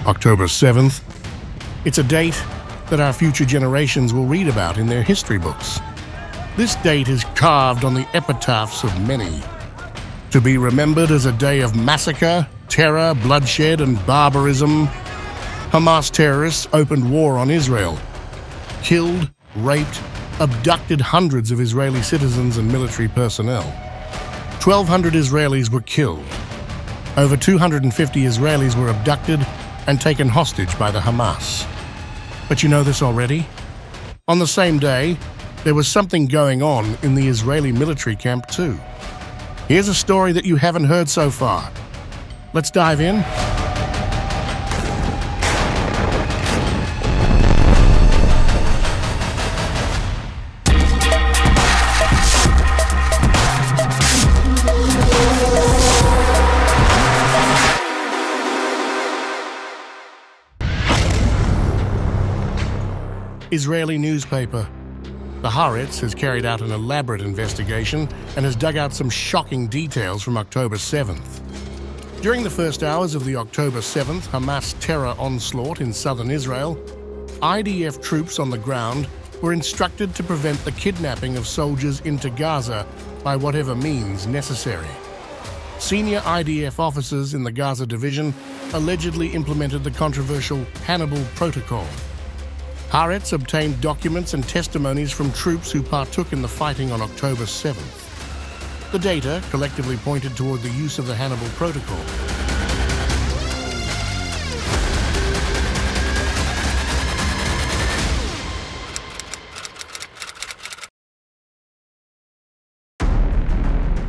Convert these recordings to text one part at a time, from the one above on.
October 7th. It's a date that our future generations will read about in their history books. This date is carved on the epitaphs of many, to be remembered as a day of massacre, terror, bloodshed, and barbarism. Hamas terrorists opened war on Israel, killed, raped, abducted hundreds of Israeli citizens and military personnel. 1,200 Israelis were killed. Over 250 Israelis were abducted and taken hostage by the Hamas. But you know this already? On the same day, there was something going on in the Israeli military camp too. Here's a story that you haven't heard so far. Let's dive in. Israeli newspaper. The Haaretz has carried out an elaborate investigation and has dug out some shocking details from October 7th. During the first hours of the October 7th Hamas terror onslaught in southern Israel, IDF troops on the ground were instructed to prevent the kidnapping of soldiers into Gaza by whatever means necessary. Senior IDF officers in the Gaza division allegedly implemented the controversial Hannibal Protocol. Haaretz obtained documents and testimonies from troops who partook in the fighting on October 7th. The data collectively pointed toward the use of the Hannibal Protocol.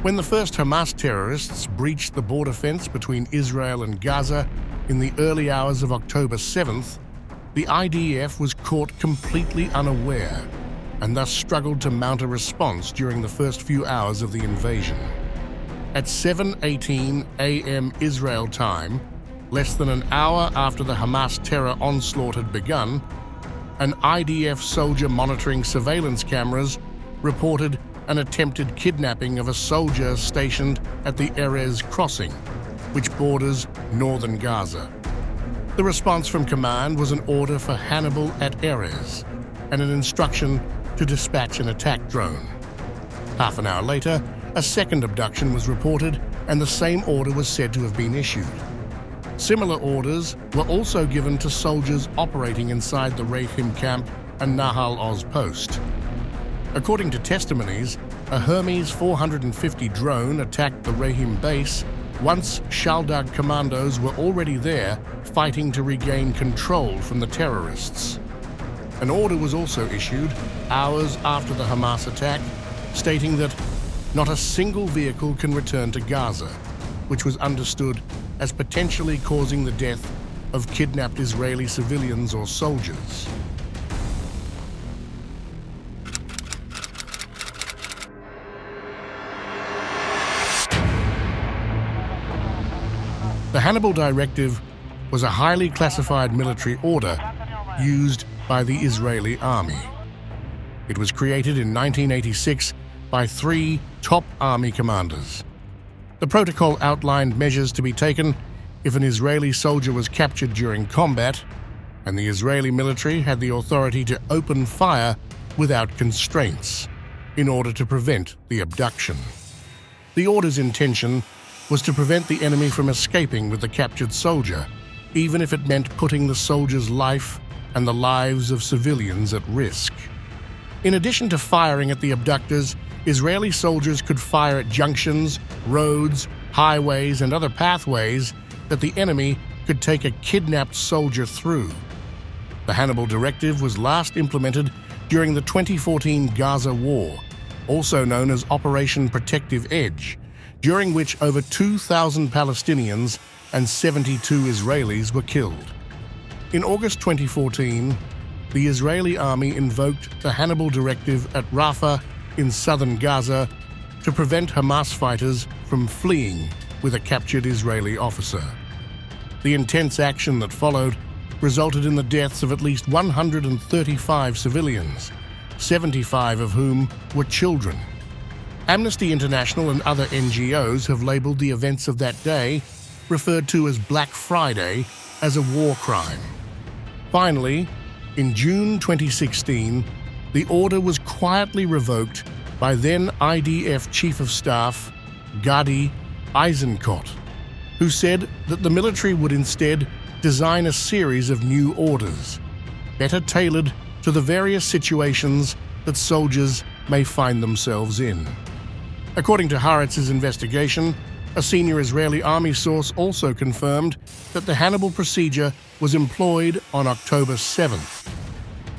When the first Hamas terrorists breached the border fence between Israel and Gaza in the early hours of October 7th, the IDF was caught completely unaware and thus struggled to mount a response during the first few hours of the invasion. At 7:18 a.m. Israel time, less than an hour after the Hamas terror onslaught had begun, an IDF soldier monitoring surveillance cameras reported an attempted kidnapping of a soldier stationed at the Erez crossing, which borders northern Gaza. The response from command was an order for Hannibal at Erez and an instruction to dispatch an attack drone. Half an hour later, a second abduction was reported and the same order was said to have been issued. Similar orders were also given to soldiers operating inside the Rahim camp and Nahal Oz post. According to testimonies, a Hermes 450 drone attacked the Rahim base once Shaldag commandos were already there fighting to regain control from the terrorists. An order was also issued hours after the Hamas attack, stating that not a single vehicle can return to Gaza, which was understood as potentially causing the death of kidnapped Israeli civilians or soldiers. The Hannibal Directive was a highly classified military order used by the Israeli army. It was created in 1986 by 3 top army commanders. The protocol outlined measures to be taken if an Israeli soldier was captured during combat, and the Israeli military had the authority to open fire without constraints in order to prevent the abduction. The order's intention was to prevent the enemy from escaping with the captured soldier, even if it meant putting the soldier's life and the lives of civilians at risk. In addition to firing at the abductors, Israeli soldiers could fire at junctions, roads, highways, and other pathways that the enemy could take a kidnapped soldier through. The Hannibal Directive was last implemented during the 2014 Gaza War, also known as Operation Protective Edge, during which over 2,000 Palestinians and 72 Israelis were killed. In August 2014, the Israeli army invoked the Hannibal Directive at Rafah in southern Gaza to prevent Hamas fighters from fleeing with a captured Israeli officer. The intense action that followed resulted in the deaths of at least 135 civilians, 75 of whom were children. Amnesty International and other NGOs have labelled the events of that day, referred to as Black Friday, as a war crime. Finally, in June 2016, the order was quietly revoked by then IDF Chief of Staff Gadi Eisenkot, who said that the military would instead design a series of new orders, better tailored to the various situations that soldiers may find themselves in. According to Haaretz's investigation, a senior Israeli army source also confirmed that the Hannibal procedure was employed on October 7th.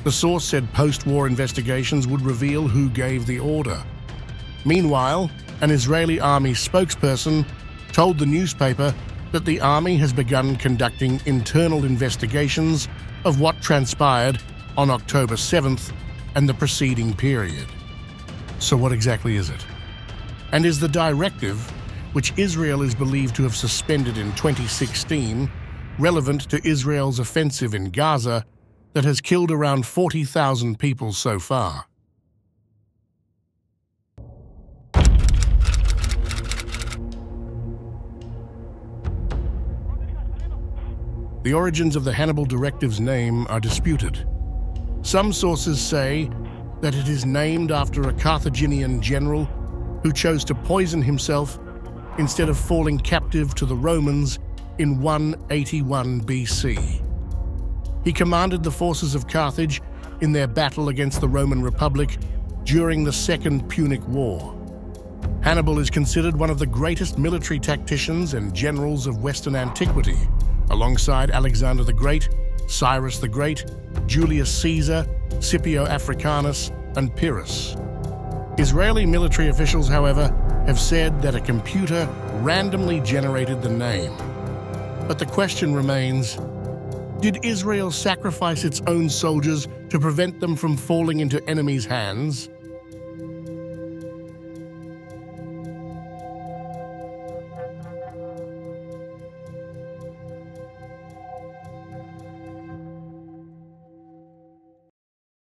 The source said post-war investigations would reveal who gave the order. Meanwhile, an Israeli army spokesperson told the newspaper that the army has begun conducting internal investigations of what transpired on October 7th and the preceding period. So what exactly is it? And is the directive, which Israel is believed to have suspended in 2016, relevant to Israel's offensive in Gaza that has killed around 40,000 people so far? The origins of the Hannibal Directive's name are disputed. Some sources say that it is named after a Carthaginian general who chose to poison himself instead of falling captive to the Romans in 181 BC. He commanded the forces of Carthage in their battle against the Roman Republic during the Second Punic War. Hannibal is considered one of the greatest military tacticians and generals of Western antiquity, alongside Alexander the Great, Cyrus the Great, Julius Caesar, Scipio Africanus, and Pyrrhus. Israeli military officials, however, have said that a computer randomly generated the name. But the question remains, did Israel sacrifice its own soldiers to prevent them from falling into enemies' hands?